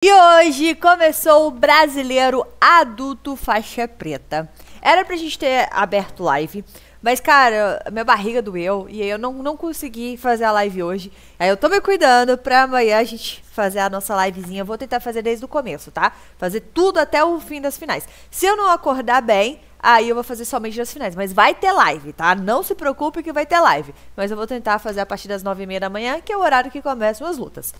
E hoje começou o Brasileiro Adulto Faixa Preta. Era pra gente ter aberto live, mas cara, minha barriga doeu e aí eu não consegui fazer a live hoje. Aí eu tô me cuidando pra amanhã a gente fazer a nossa livezinha. Eu vou tentar fazer desde o começo, tá? Fazer tudo até o fim das finais. Se eu não acordar bem, aí eu vou fazer somente das finais, mas vai ter live, tá? Não se preocupe que vai ter live. Mas eu vou tentar fazer a partir das 9h30 da manhã, que é o horário que começam as lutas.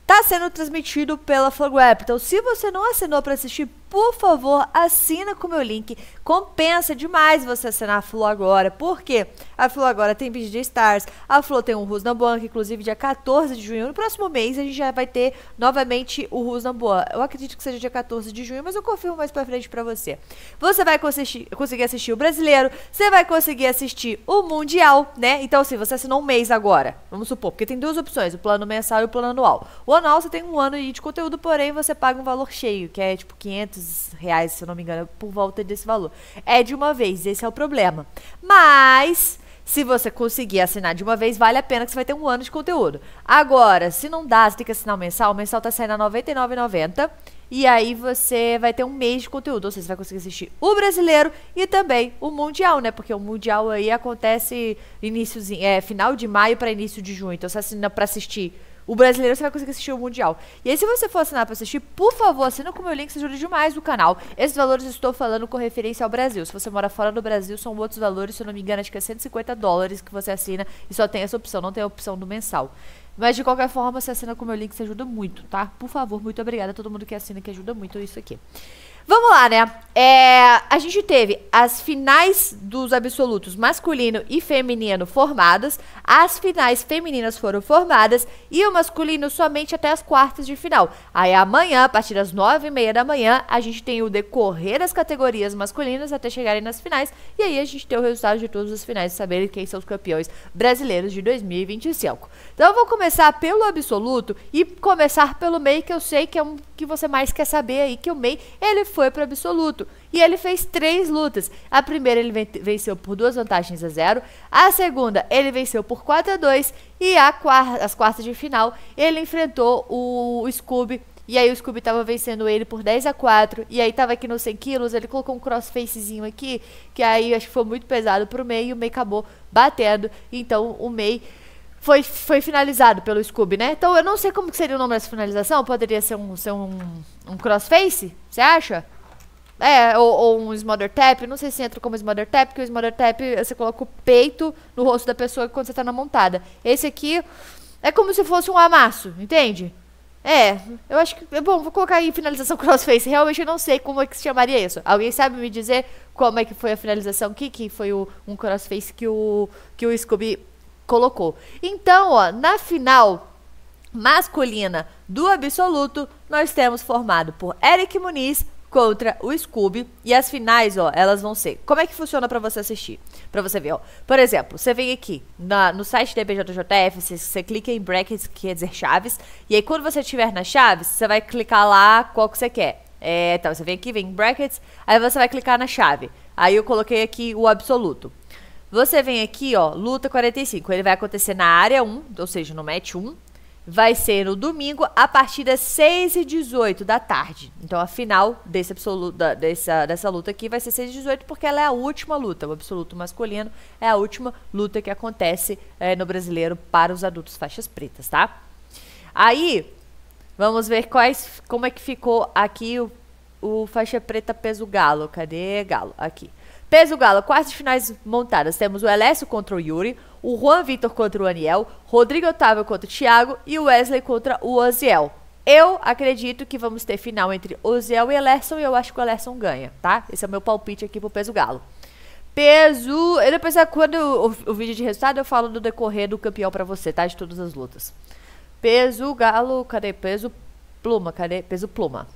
Tá sendo transmitido pela FloWeb, então se você não assinou para assistir, por favor, assina com o meu link. Compensa demais você assinar a Flo agora, porque a Flo agora tem BG Stars, a Flo tem o Rus Namboa, que inclusive dia 14 de junho, no próximo mês, a gente já vai ter novamente o Rus Namboa. Eu acredito que seja dia 14 de junho, mas eu confirmo mais pra frente pra você. Você vai conseguir assistir o Brasileiro, você vai conseguir assistir o Mundial, né? Então assim, você assinou um mês agora, vamos supor, porque tem duas opções, o plano mensal e o plano anual. O anual você tem um ano de conteúdo, porém você paga um valor cheio, que é tipo R$500, se eu não me engano, por volta desse valor. É de uma vez, esse é o problema. Mas se você conseguir assinar de uma vez, vale a pena que você vai ter um ano de conteúdo. Agora, se não dá, você tem que assinar o mensal tá saindo a R$ 99,90. E aí você vai ter um mês de conteúdo, ou seja, você vai conseguir assistir o Brasileiro e também o Mundial, né? Porque o Mundial aí acontece final de maio para início de junho. Então você assina para assistir o Brasileiro, você vai conseguir assistir o Mundial. E aí, se você for assinar para assistir, por favor, assina com o meu link, isso ajuda demais o canal. Esses valores eu estou falando com referência ao Brasil. Se você mora fora do Brasil, são outros valores, se eu não me engano, acho que é $150 que você assina e só tem essa opção, não tem a opção do mensal. Mas de qualquer forma, você assina com o meu link, isso ajuda muito, tá? Por favor, muito obrigada a todo mundo que assina, que ajuda muito isso aqui. Vamos lá, né? A gente teve as finais dos absolutos masculino e feminino formadas, as finais femininas foram formadas e o masculino somente até as quartas de final. Aí amanhã, a partir das 9h30 da manhã, a gente tem o decorrer das categorias masculinas até chegarem nas finais e aí a gente tem o resultado de todas as finais e saber quem são os campeões brasileiros de 2025. Então eu vou começar pelo absoluto e começar pelo MEI, que eu sei que é um que você mais quer saber aí, que o MEI, ele foi para absoluto e ele fez 3 lutas. A primeira ele venceu por 2-0, a segunda ele venceu por 4-2 e as quartas de final ele enfrentou o Scooby. E aí o Scooby tava vencendo ele por 10-4. E aí tava aqui nos 100 quilos, ele colocou um crossfacezinho aqui, que aí acho que foi muito pesado pro MEI e o MEI acabou batendo. Então o MEI foi finalizado pelo Scooby, né? Então eu não sei como que seria o nome dessa finalização. Poderia ser um crossface? Você acha? Ou um Smother Tap. Não sei se entra como Smother Tap, porque o Smother Tap você coloca o peito no rosto da pessoa quando você tá na montada. Esse aqui é como se fosse um amasso, entende? Eu acho que... Bom, vou colocar aí finalização crossface. Realmente eu não sei como é que se chamaria isso. Alguém sabe me dizer como é que foi a finalização aqui? Que foi um crossface que o Scooby colocou. Então, ó, na final masculina do absoluto, nós temos formado por Eric Muniz contra o Scooby. E as finais, ó, elas vão ser... Como é que funciona pra você assistir? Pra você ver, ó. Por exemplo, você vem aqui no site da IBJJF, você clica em brackets, que quer dizer chaves. E aí, quando você estiver nas chaves, você vai clicar lá qual que você quer. Então, você vem aqui, vem em brackets, aí você vai clicar na chave. Aí eu coloquei aqui o absoluto. Você vem aqui, ó, luta 45. Ele vai acontecer na área 1, ou seja, no match 1. Vai ser no domingo, a partir das 6h18 da tarde. Então, a final dessa luta aqui vai ser 6h18, porque ela é a última luta. O absoluto masculino é a última luta que acontece no Brasileiro para os adultos faixas pretas, tá? Aí, vamos ver como é que ficou aqui o faixa preta peso galo. Cadê galo? Aqui. Peso galo, quartas de finais montadas. Temos o Elécio contra o Yuri, o Juan Vitor contra o Aniel, Rodrigo Otávio contra o Thiago e o Wesley contra o Oziel. Eu acredito que vamos ter final entre Oziel e Elerson e eu acho que o Elerson ganha, tá? Esse é o meu palpite aqui pro peso galo. Depois, quando o vídeo de resultado, eu falo do decorrer do campeão pra você, tá? De todas as lutas. Peso galo, cadê? Peso pluma, cadê? Peso pluma.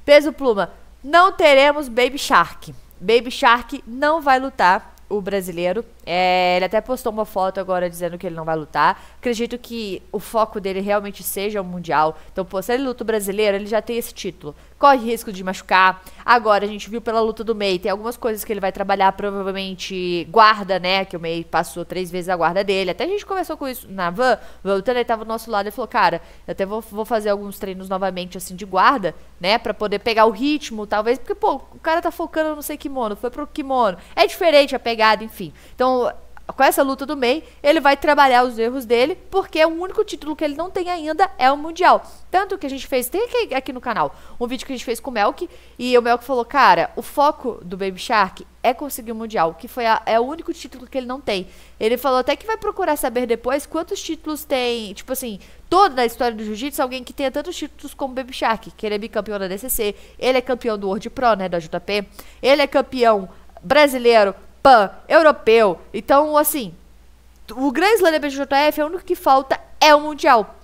Peso pluma, não teremos Baby Shark. Baby Shark não vai lutar o Brasileiro. Ele até postou uma foto agora dizendo que ele não vai lutar. Acredito que o foco dele realmente seja o Mundial. Então, pô, se ele luta o brasileiro, ele já tem esse título. Corre risco de machucar. Agora, a gente viu pela luta do May, tem algumas coisas que ele vai trabalhar, provavelmente guarda, né? Que o May passou 3 vezes a guarda dele. Até a gente conversou com isso na van. O lutando, ele tava do nosso lado e falou, cara, eu até vou fazer alguns treinos novamente, assim, de guarda, né? Pra poder pegar o ritmo, talvez. Porque, pô, o cara tá focando no não sei kimono, foi pro kimono. É diferente a pegada, enfim. Então, com essa luta do May, ele vai trabalhar os erros dele, porque o único título que ele não tem ainda é o Mundial. Tanto que a gente fez, tem aqui no canal, um vídeo que a gente fez com o Melk, e o Melk falou, cara, o foco do Baby Shark é conseguir o Mundial, que é o único título que ele não tem. Ele falou até que vai procurar saber depois quantos títulos tem, tipo assim, toda a história do Jiu-Jitsu, alguém que tenha tantos títulos como o Baby Shark, que ele é bicampeão da DCC, ele é campeão do World Pro, né, da JP, ele é campeão brasileiro, pan-europeu. Então, assim, o Grand Slam da BJJF é o único que falta é o Mundial.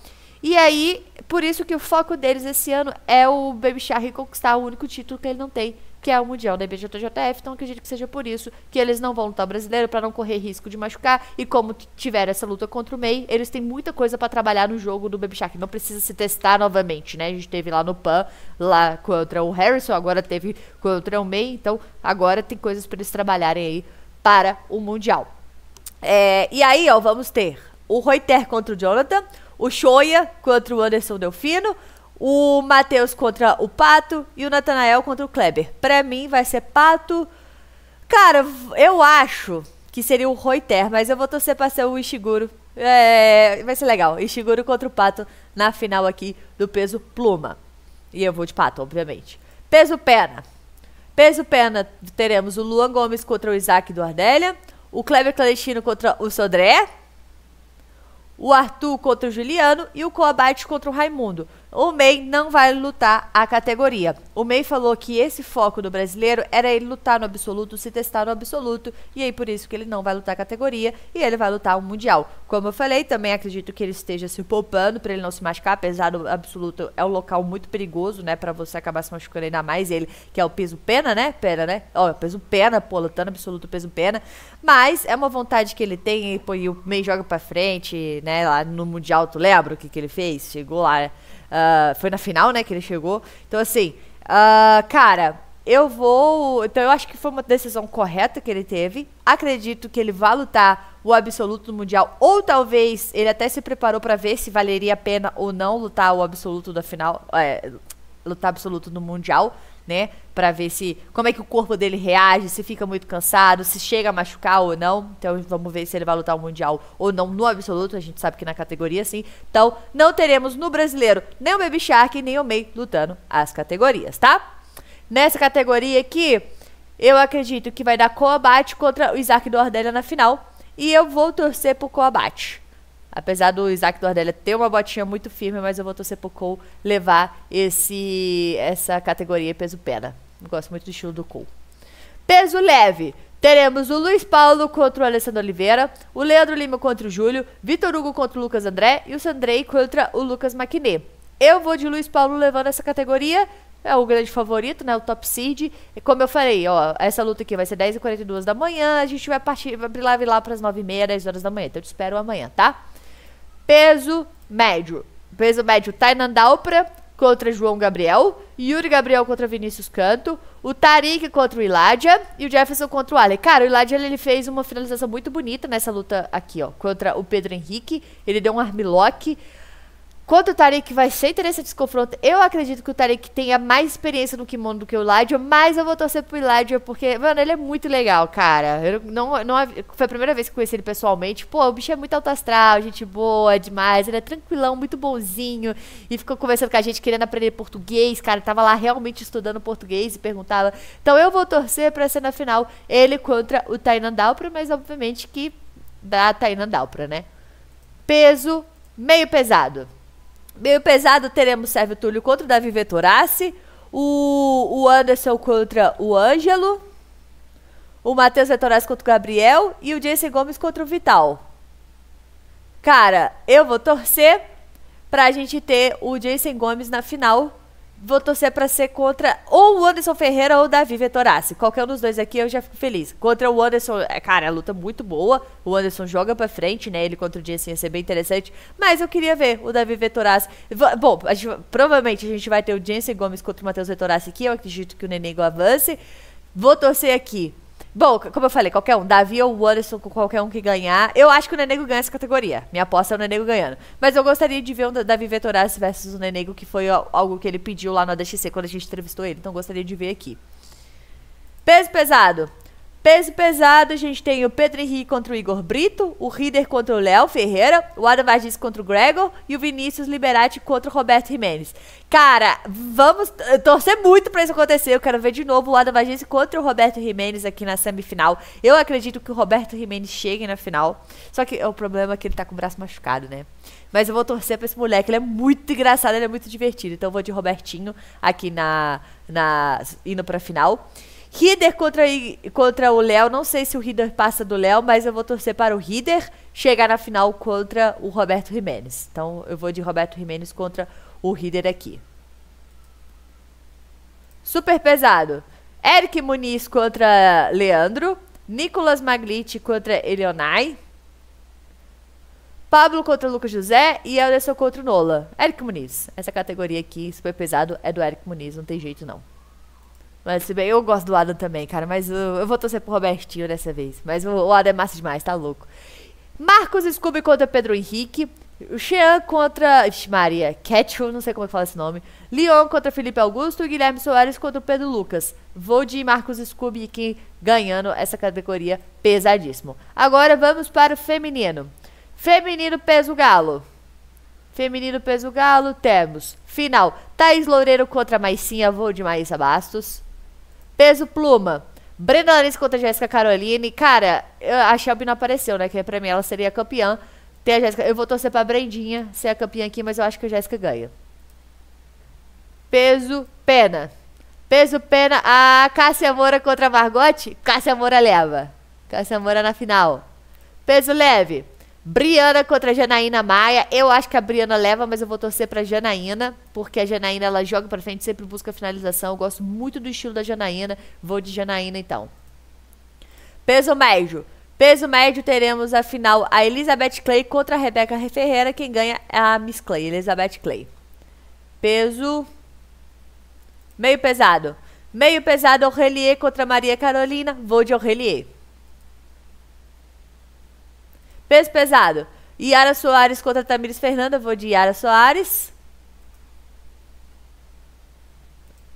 E aí, por isso que o foco deles esse ano é o Baby Shark conquistar o único título que ele não tem, que é o Mundial da BJJF. Então, acredito que seja por isso que eles não vão lutar o brasileiro, para não correr risco de machucar. E como tiver essa luta contra o May, eles têm muita coisa para trabalhar no jogo do Baby Shark. Não precisa se testar novamente, né? A gente teve lá no PAN, lá contra o Harrison, agora teve contra o May. Então, agora tem coisas para eles trabalharem aí para o Mundial. E aí, ó, vamos ter o Reuter contra o Jonathan, o Shoya contra o Anderson Delfino, o Matheus contra o Pato e o Nathanael contra o Kleber. Pra mim vai ser Pato. Cara, eu acho que seria o Reuter, mas eu vou torcer pra ser o Ishiguro. Vai ser legal. Ishiguro contra o Pato na final aqui do peso pluma. E eu vou de Pato, obviamente. Peso pena. Peso pena, teremos o Luan Gomes contra o Isaac do Ardélia, o Kleber Clandestino contra o Sodré, o Arthur contra o Juliano e o Coabate contra o Raimundo. O May não vai lutar a categoria. O May falou que esse foco do brasileiro era ele lutar no absoluto, se testar no absoluto, e aí por isso que ele não vai lutar a categoria e ele vai lutar o Mundial. Como eu falei, também acredito que ele esteja se poupando para ele não se machucar, apesar do absoluto é um local muito perigoso, né, para você acabar se machucando ainda mais, ele que é o peso pena, né, peso pena, pô, lutando absoluto peso pena, mas é uma vontade que ele tem, e, pô, e o May joga pra frente, né, lá no Mundial, tu lembra o que ele fez? Chegou lá, foi na final, né, que ele chegou. Então, assim, cara, então eu acho que foi uma decisão correta que ele teve. Acredito que ele vai lutar o absoluto no Mundial, ou talvez ele até se preparou pra ver se valeria a pena ou não lutar o absoluto da final, lutar absoluto no Mundial, né, pra ver como é que o corpo dele reage, se fica muito cansado, se chega a machucar ou não. Então vamos ver se ele vai lutar o Mundial ou não no absoluto, a gente sabe que na categoria sim. Então não teremos no brasileiro nem o Baby Shark nem o May lutando as categorias, tá? Nessa categoria aqui, eu acredito que vai dar Coabate contra o Isaac do Ardélia na final, e eu vou torcer pro Coabate. Apesar do Isaac do Ardélia ter uma botinha muito firme, mas eu vou torcer pro Cole levar essa categoria peso pena. Eu gosto muito do estilo do Cole. Peso leve. Teremos o Luiz Paulo contra o Alessandro Oliveira, o Leandro Lima contra o Júlio, Vitor Hugo contra o Lucas André e o Sandrei contra o Lucas Maquinet. Eu vou de Luiz Paulo levando essa categoria. É o grande favorito, né? O top seed. E como eu falei, ó, essa luta aqui vai ser 10h42 da manhã. A gente vai abrir lá para as 9h30, 10 horas da manhã. Então eu te espero amanhã, tá? Peso médio. Peso médio, Tainan Dalpra contra João Gabriel, Yuri Gabriel contra Vinícius Canto, o Tariq contra o Iládia e o Jefferson contra o Ali. Cara, o Iládia, ele fez uma finalização muito bonita nessa luta aqui, ó, contra o Pedro Henrique. Ele deu um armlock. Quanto o Tariq, vai ser interessante esse confronto. Eu acredito que o Tariq tenha mais experiência no kimono do que o Iládia, mas eu vou torcer pro Iládia porque, mano, ele é muito legal, cara. Foi a primeira vez que eu conheci ele pessoalmente. Pô, o bicho é muito alto astral, gente boa demais. Ele é tranquilão, muito bonzinho. E ficou conversando com a gente, querendo aprender português, cara. Tava lá realmente estudando português e perguntava. Então eu vou torcer pra ser na final ele contra o Tainan Dalpra, mas obviamente que dá Tainan Dalpra, né? Peso meio pesado. Meio pesado, teremos Sérgio Túlio contra o Davi Vettorassi, o Anderson contra o Ângelo, o Matheus Vettorassi contra o Gabriel e o Jason Gomes contra o Vital. Cara, eu vou torcer pra gente ter o Jason Gomes na final Vou torcer pra ser contra ou o Anderson Ferreira ou o Davi Vettorassi. Qualquer um dos dois aqui eu já fico feliz. Contra o Anderson, cara, a luta muito boa. O Anderson joga pra frente, né? Ele contra o Jensen ia ser bem interessante. Mas eu queria ver o Davi Vettorassi. Bom, provavelmente a gente vai ter o Jensen Gomes contra o Matheus Vettorassi aqui. Eu acredito que o Nenego avance. Vou torcer aqui. Bom, como eu falei, qualquer um, Davi ou o Anderson, com qualquer um que ganhar. Eu acho que o Nenego ganha essa categoria. Minha aposta é o Nenego ganhando. Mas eu gostaria de ver o Davi Vettorassi versus o Nenego, que foi algo que ele pediu lá no ADXC quando a gente entrevistou ele. Então gostaria de ver aqui. Peso pesado. Peso pesado, a gente tem o Pedro Henrique contra o Igor Brito, o Rider contra o Léo Ferreira, o Adam Vargas contra o Gregor e o Vinícius Liberati contra o Roberto Jimenez. Cara, vamos torcer muito pra isso acontecer. Eu quero ver de novo o Adam Vargas contra o Roberto Jimenez aqui na semifinal. Eu acredito que o Roberto Jimenez chegue na final. Só que o problema é que ele tá com o braço machucado, né? Mas eu vou torcer pra esse moleque. Ele é muito engraçado, ele é muito divertido. Então eu vou de Robertinho aqui indo pra final. Rider contra o Léo, não sei se o Rider passa do Léo, mas eu vou torcer para o Rider chegar na final contra o Roberto Jimenez. Então eu vou de Roberto Jimenez contra o Rider aqui. Super pesado. Eric Muniz contra Leandro. Nicolas Maglite contra Elionai. Pablo contra Lucas José e Anderson contra o Nola. Eric Muniz. Essa categoria aqui, super pesado, é do Eric Muniz, não tem jeito não. Mas se bem, eu gosto do Adam também, cara. Mas eu vou torcer pro Robertinho dessa vez. Mas o Adam é massa demais, tá louco. Marcos Scooby contra Pedro Henrique. O Shean contra... Ixi, Maria. Ketchum, não sei como é que fala esse nome. Leon contra Felipe Augusto. E Guilherme Soares contra o Pedro Lucas. Vou de Marcos Scooby aqui ganhando essa categoria pesadíssimo. Agora vamos para o feminino. Feminino peso galo. Feminino peso galo. Temos final. Thaís Loureiro contra Maicinha. Vou de Maísa Bastos. Peso pluma. Brenda Larissa contra Jéssica Caroline. Cara, a Shelby não apareceu, né? Que pra mim ela seria campeã. Tem a Jéssica. Eu vou torcer pra Brendinha ser a campeã aqui, mas eu acho que a Jéssica ganha. Peso pena. Peso pena. A Cássia Moura contra a Margote. Cássia Moura leva. Cássia Moura na final. Peso leve. Briana contra a Janaína Maia. Eu acho que a Briana leva, mas eu vou torcer pra Janaína, porque a Janaína, ela joga pra frente, sempre busca finalização. Eu gosto muito do estilo da Janaína. Vou de Janaína, então. Peso médio. Peso médio, teremos a final a Elizabeth Clay contra a Rebeca Ferreira. Quem ganha é a Miss Clay, Elizabeth Clay. Peso meio pesado. Meio pesado, Aurelier contra a Maria Carolina. Vou de Aurelier. Peso pesado. Yara Soares contra Tamires Fernanda. Vou de Yara Soares.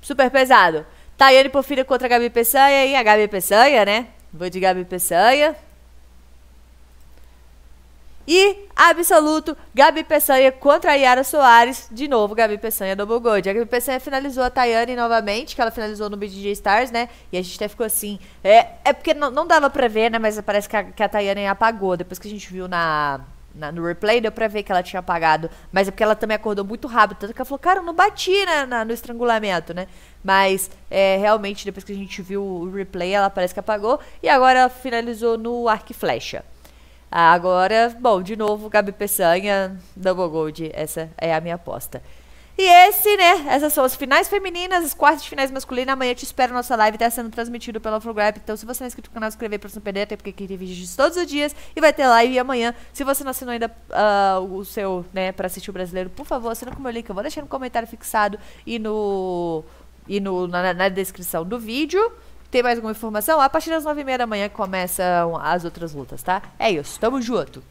Super pesado. Tayane Porfírio contra a Gabi Peçanha. E a Gabi Peçanha, né? Vou de Gabi Peçanha. E absoluto, Gabi Peçanha contra a Yara Soares. De novo, Gabi Peçanha Double Gold. A Gabi Peçanha finalizou a Tayane novamente, que ela finalizou no BJJ Stars, né? E a gente até ficou assim. É porque não dava pra ver, né? Mas parece que a Tayane apagou. Depois que a gente viu no replay, deu pra ver que ela tinha apagado. Mas é porque ela também acordou muito rápido. Tanto que ela falou, cara, eu não bati no estrangulamento, né? Mas realmente, depois que a gente viu o replay, ela parece que apagou. E agora ela finalizou no arco e flecha. Agora, bom, de novo, Gabi Peçanha, Double Gold, essa é a minha aposta. E essas são as finais femininas, as quartas de finais masculinas. Amanhã eu te espero na nossa live, tá sendo transmitido pela Flowgrab. Então, se você não é inscrito no canal, se inscrever pra não perder, até porque aqui tem vídeos todos os dias. E vai ter live amanhã. Se você não assinou ainda o seu, né, pra assistir o brasileiro, por favor, assina com o meu link. Eu vou deixar no comentário fixado e na descrição do vídeo. Tem mais alguma informação? A partir das 9h30 da manhã começam as outras lutas, tá? É isso, tamo junto!